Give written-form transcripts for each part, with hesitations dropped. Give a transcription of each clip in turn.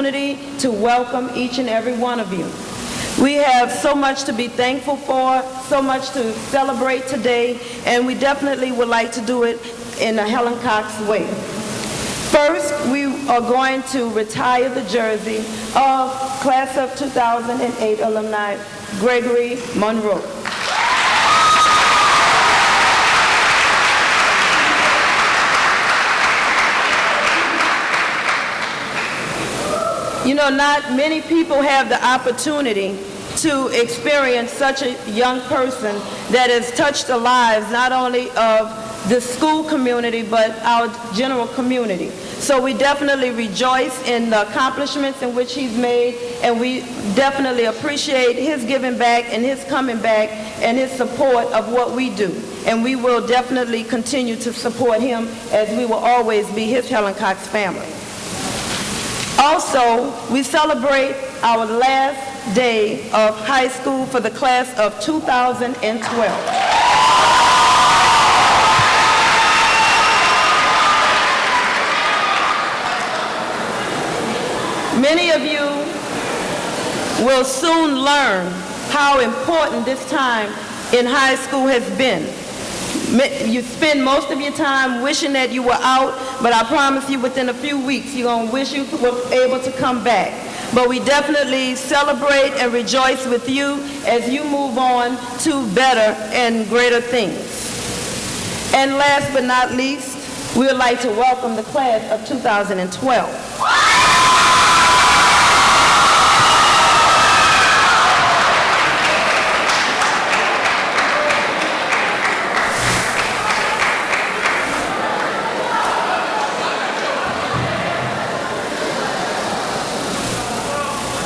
opportunity to welcome each and every one of you. We have so much to be thankful for, so much to celebrate today, and we definitely would like to do it in a Helen Cox way. First, we are going to retire the jersey of class of 2008 alumni, Gregory Monroe. You know, not many people have the opportunity to experience such a young person that has touched the lives not only of the school community but our general community. So we definitely rejoice in the accomplishments in which he's made, and we definitely appreciate his giving back and his coming back and his support of what we do. And we will definitely continue to support him, as we will always be his Helen Cox family. Also, we celebrate our last day of high school for the class of 2012. Many of you will soon learn how important this time in high school has been. You spend most of your time wishing that you were out, but I promise you within a few weeks you're going to wish you were able to come back. But we definitely celebrate and rejoice with you as you move on to better and greater things. And last but not least, we would like to welcome the class of 2012.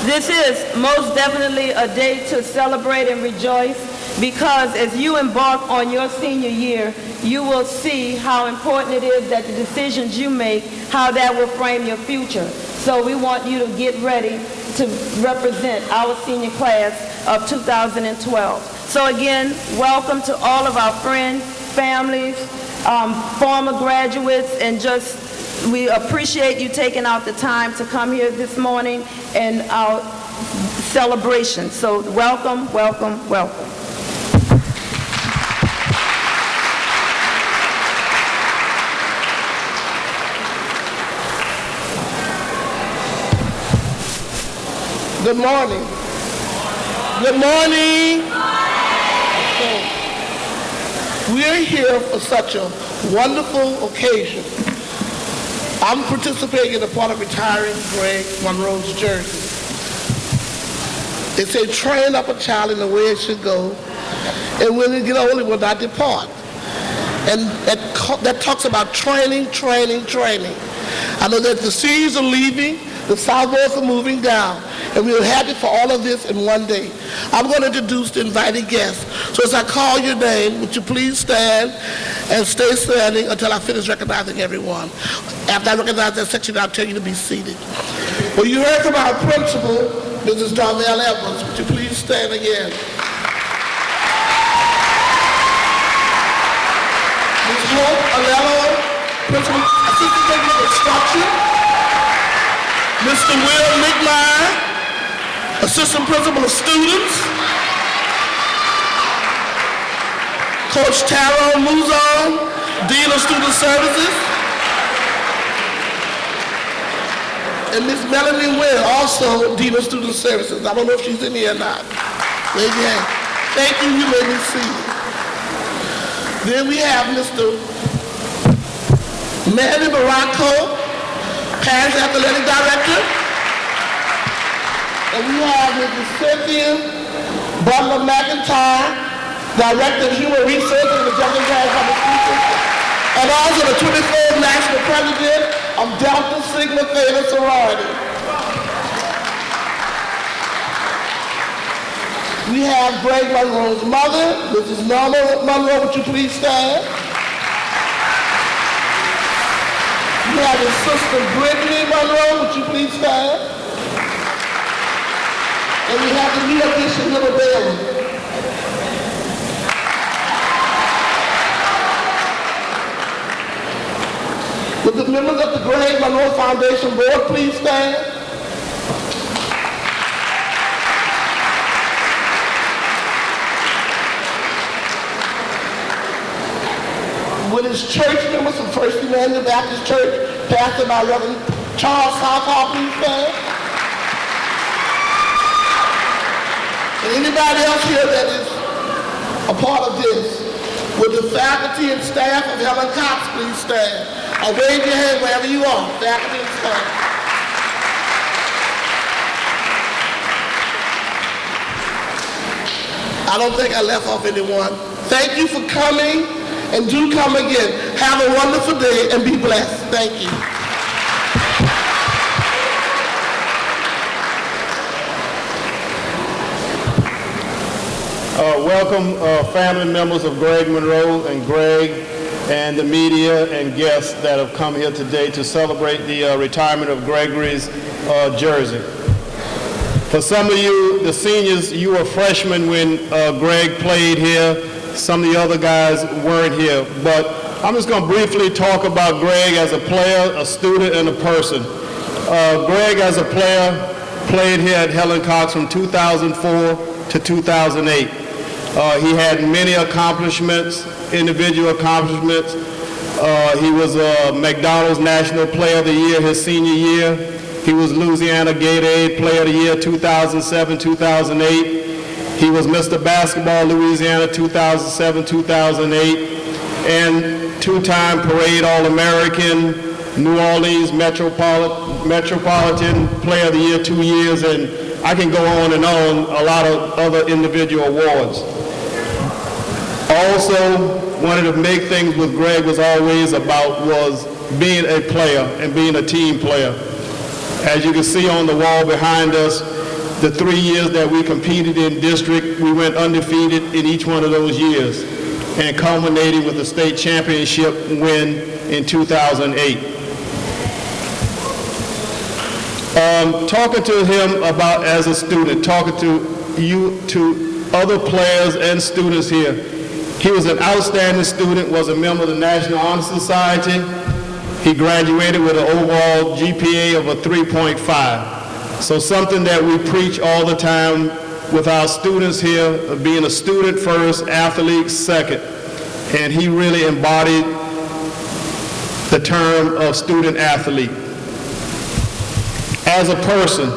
This is most definitely a day to celebrate and rejoice, because as you embark on your senior year, you will see how important it is that the decisions you make, how that will frame your future. So we want you to get ready to represent our senior class of 2012. So again, welcome to all of our friends, families, former graduates, and just we appreciate you taking out the time to come here this morning and our celebration. So welcome, welcome, welcome. Good morning. Good morning. We're here for such a wonderful occasion. I'm participating in the part of retiring Greg Monroe's jersey. They say train up a child in the way it should go, and when it get old, it will not depart. And that talks about training, training, training. I know that the seniors are leaving, the sophomores are moving down, and we are happy for all of this in one day. I'm going to introduce the invited guests. So as I call your name, would you please stand and stay standing until I finish recognizing everyone. After I recognize that section, I'll tell you to be seated. Well, you heard from our principal, Mrs. Darnell Evans. Would you please stand again? Ms. Hope Alello, Principal, Assistant Principal of Instruction. Mr. Will Nickmeyer, Assistant Principal of Students. Coach Taro Muzon, Dean of Student Services. And Ms. Melanie Wynn, also Dean of Student Services. I don't know if she's in here or not. Raise your hand. Thank you, you may be seated. Then we have Mr. Manny Baracco, Parents Athletic Director. And we have Mrs. Cynthia Butler McIntyre, Director of Human Resources in the Jefferson County Public School System, and also the 24th National President of Delta Sigma Theta Sorority. We have Greg Monroe's mother, Mrs. Norma Monroe. Would you please stand? We have his sister Brittany Monroe. Would you please stand? And we have the new addition, Little Bailey. Would the members of the Greg Monroe Foundation Board please stand? This church members from First Emmanuel Baptist Church, pastored by Reverend Charles Southall, please stand. And anybody else here that is a part of this, would the faculty and staff of Helen Cox please stand? Or wave your hand wherever you are, faculty and staff. I don't think I left off anyone. Thank you for coming, and do come again. Have a wonderful day and be blessed. Thank you. Welcome family members of Greg Monroe and Greg and the media and guests that have come here today to celebrate the retirement of Gregory's jersey. For some of you, the seniors, you were freshmen when Greg played here. Some of the other guys weren't here. But I'm just going to briefly talk about Greg as a player, a student, and a person. Greg as a player played here at Helen Cox from 2004 to 2008. He had many accomplishments, individual accomplishments. He was a McDonald's National Player of the Year his senior year. He was Louisiana Gatorade Player of the Year 2007, 2008. He was Mr. Basketball Louisiana 2007, 2008, and two-time Parade All-American, New Orleans Metropolitan Player of the Year 2 years, and I can go on and on, a lot of other individual awards. Also, one of the big things with Greg was always being a player and being a team player. As you can see on the wall behind us, the 3 years that we competed in district, we went undefeated in each one of those years, and culminating with the state championship win in 2008. Talking to him about as a student, talking to other players and students here, he was an outstanding student, was a member of the National Honor Society. He graduated with an overall GPA of a 3.5. So something that we preach all the time with our students here, of being a student first, athlete second. And he really embodied the term of student athlete. As a person,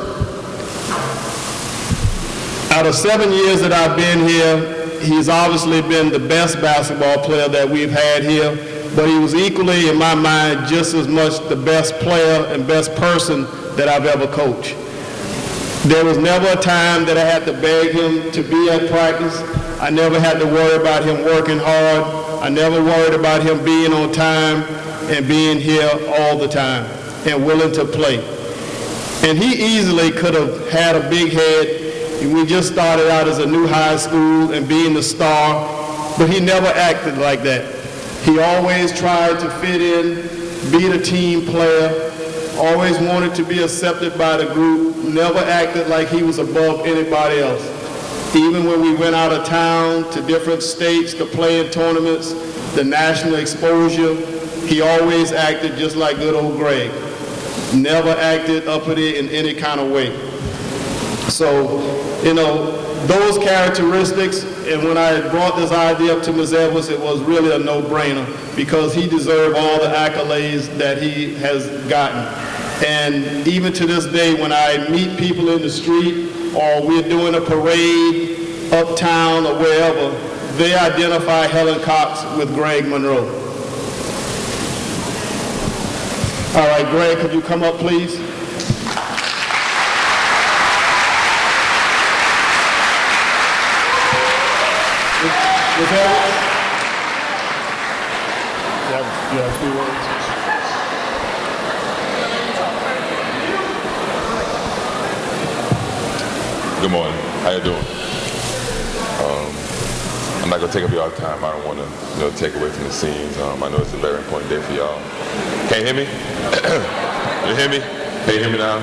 out of 7 years that I've been here, he's obviously been the best basketball player that we've had here, but he was equally, in my mind, just as much the best player and best person that I've ever coached. There was never a time that I had to beg him to be at practice. I never had to worry about him working hard. I never worried about him being on time and being here all the time and willing to play. And he easily could have had a big head. We just started out as a new high school and being the star, but he never acted like that. He always tried to fit in, be the team player, always wanted to be accepted by the group, never acted like he was above anybody else. Even when we went out of town to different states to play in tournaments, the national exposure, he always acted just like good old Greg. Never acted uppity in any kind of way. So, those characteristics, and when I brought this idea up to Ms. Edwards, it was really a no-brainer because he deserved all the accolades that he has gotten. And even to this day, when I meet people in the street or we're doing a parade uptown or wherever, they identify Helen Cox with Greg Monroe. All right, Greg, could you come up, please? Ms. Edwards? You have a few words? Good morning. How you doing? I'm not gonna take up y'all time. I don't want to, take away from the scenes. I know it's a very important day for y'all. Can you hear me? You hear me? Can you hear me now?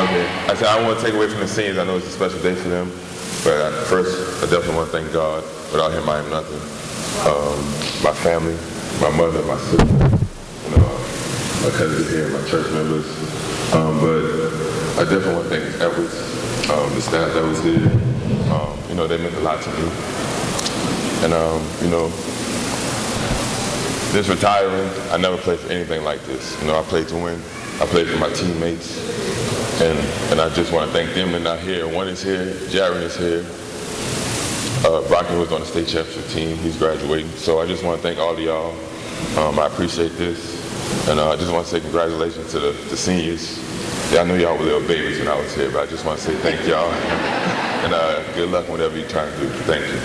Okay. I said I don't want to take away from the scenes. I know it's a special day for them. But first, I definitely want to thank God. Without him, I am nothing. My family, my mother, my sister, my cousins here, my church members. But I definitely want to thank Edwards, the staff that was there. They meant a lot to me. And, Since retiring, I never played for anything like this. You know, I played to win. I played for my teammates. And I just want to thank them. They're not here. One is here. Jaron is here. Brockton was on the state championship team. He's graduating. So I just want to thank all of y'all. I appreciate this. And I just want to say congratulations to the seniors. Yeah, I knew y'all were little babies when I was here, but I just want to say thank y'all. And good luck whatever you're trying to do. Thank you.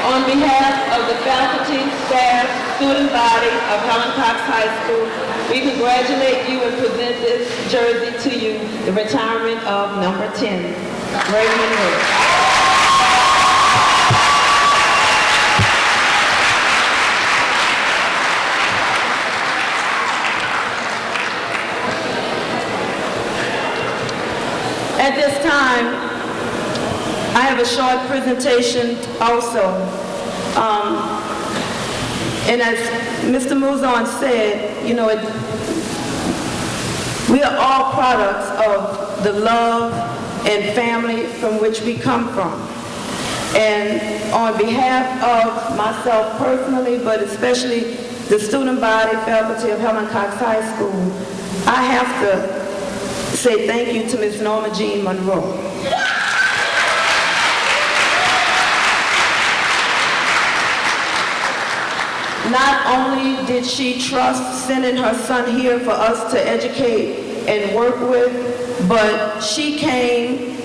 On behalf of the faculty, staff, student body of Helen Cox High School, we congratulate you and present this jersey to you, the retirement of number 10, Greg Monroe. At this time, I have a short presentation also. And as Mr. Mouzon said, you know, we are all products of the love and family from which we come from. And on behalf of myself personally, but especially the student body, faculty of Helen Cox High School, I have to say thank you to Ms. Norma Jean Monroe. Not only did she trust sending her son here for us to educate and work with, but she came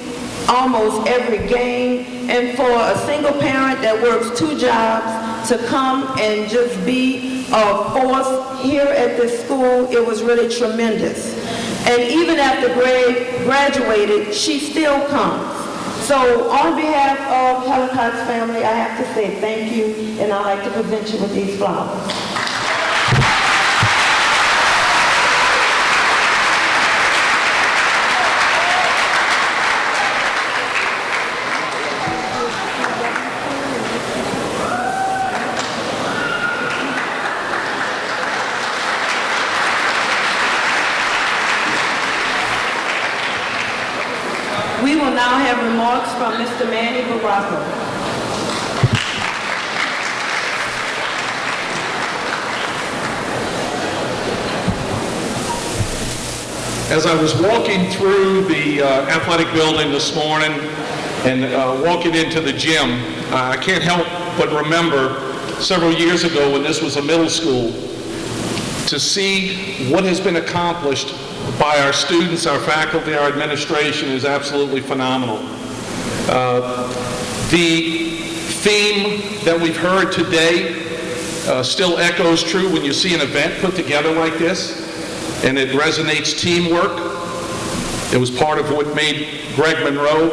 almost every game. And for a single parent that works 2 jobs to come and just be a force here at this school, it was really tremendous. And even after Greg graduated, she still comes. So on behalf of Helen Cox family, I have to say thank you, and I'd like to present you with these flowers. We will now have remarks from Mr. Manny Baracco. As I was walking through the athletic building this morning and walking into the gym, I can't help but remember several years ago when this was a middle school, to see what has been accomplished by our students, our faculty, our administration is absolutely phenomenal. The theme that we've heard today still echoes true when you see an event put together like this, and it resonates teamwork. It was part of what made Greg Monroe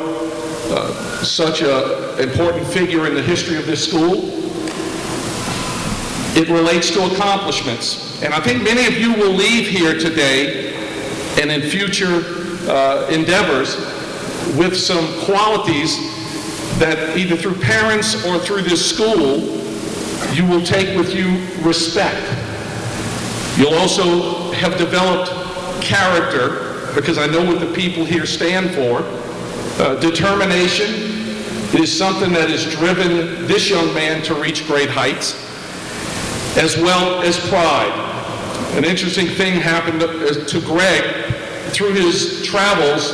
such an important figure in the history of this school. It relates to accomplishments. And I think many of you will leave here today and in future endeavors with some qualities that either through parents or through this school, you will take with you respect. You'll also have developed character, because I know what the people here stand for. Determination is something that has driven this young man to reach great heights, as well as pride. An interesting thing happened to Greg through his travels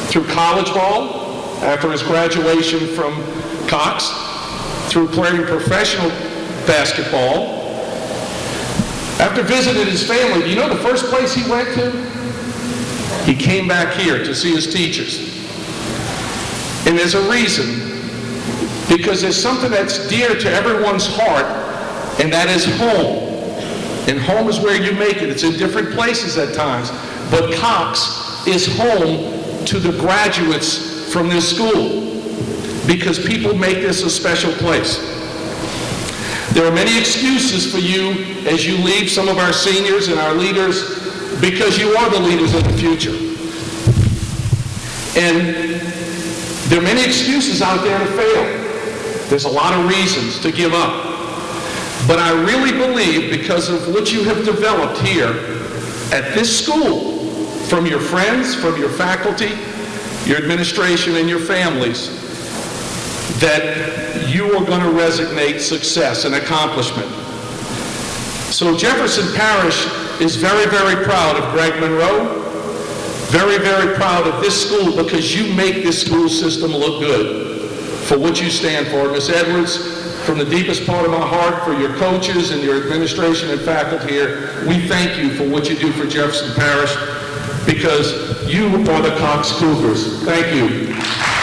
through college ball, after his graduation from Cox, through playing professional basketball. After visiting his family, do you know the first place he went to? He came back here to see his teachers. And there's a reason, because there's something that's dear to everyone's heart, and that is home. And home is where you make it. It's in different places at times. But Cox is home to the graduates from this school. because people make this a special place. There are many excuses for you as you leave, some of our seniors and our leaders, because you are the leaders of the future. And there are many excuses out there to fail. There's a lot of reasons to give up. But I really believe, because of what you have developed here at this school, from your friends, from your faculty, your administration, and your families, that you are going to resonate success and accomplishment. So Jefferson Parish is very, very proud of Greg Monroe, very, very proud of this school, because you make this school system look good for what you stand for. Ms. Edwards, from the deepest part of my heart, for your coaches and your administration and faculty here, we thank you for what you do for Jefferson Parish, because you are the Cox Cougars. Thank you.